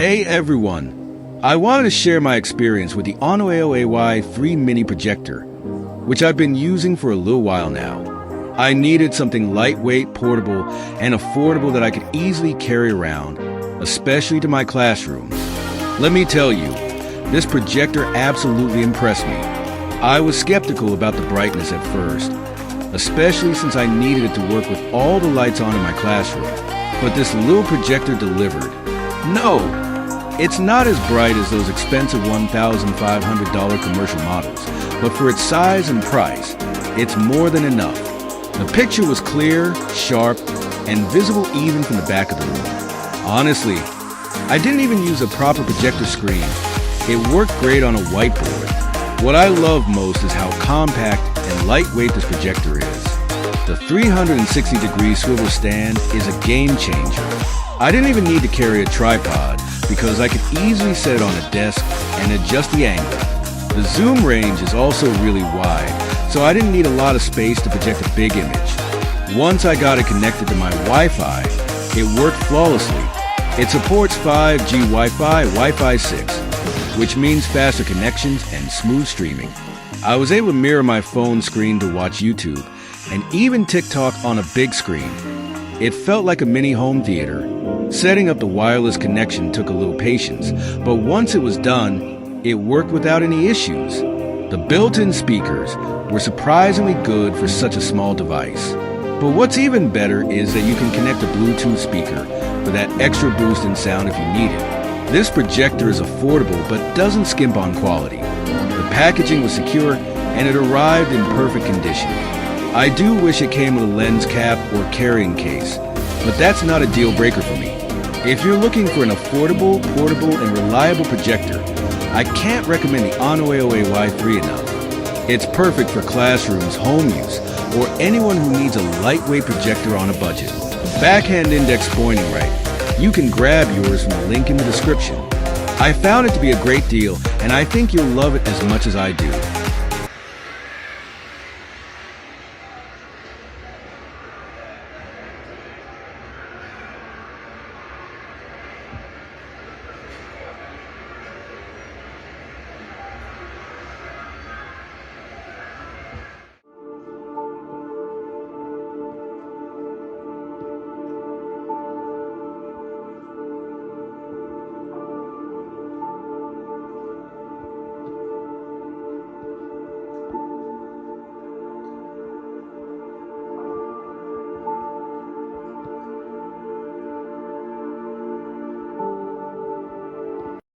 Hey everyone! I wanted to share my experience with the ONOAYO AY3 mini projector, which I've been using for a little while now. I needed something lightweight, portable, and affordable that I could easily carry around, especially to my classroom. Let me tell you, this projector absolutely impressed me. I was skeptical about the brightness at first, especially since I needed it to work with all the lights on in my classroom. But this little projector delivered. No, it's not as bright as those expensive $1,500 commercial models, but for its size and price, it's more than enough. The picture was clear, sharp, and visible even from the back of the room. Honestly, I didn't even use a proper projector screen. It worked great on a whiteboard. What I love most is how compact and lightweight this projector is. The 360-degree swivel stand is a game changer. I didn't even need to carry a tripod because I could easily set it on a desk and adjust the angle. The zoom range is also really wide, so I didn't need a lot of space to project a big image. Once I got it connected to my Wi-Fi, it worked flawlessly. It supports 5G Wi-Fi, Wi-Fi 6, which means faster connections and smooth streaming. I was able to mirror my phone screen to watch YouTube and even TikTok on a big screen. It felt like a mini home theater. Setting up the wireless connection took a little patience, but once it was done, it worked without any issues. The built-in speakers were surprisingly good for such a small device. But what's even better is that you can connect a Bluetooth speaker for that extra boost in sound if you need it. This projector is affordable but doesn't skimp on quality. The packaging was secure and it arrived in perfect condition. I do wish it came with a lens cap or carrying case, but that's not a deal breaker for me. If you're looking for an affordable, portable, and reliable projector, I can't recommend the ONOAYO AY3 enough. It's perfect for classrooms, home use, or anyone who needs a lightweight projector on a budget. Backhand index pointing right. You can grab yours from the link in the description. I found it to be a great deal, and I think you'll love it as much as I do.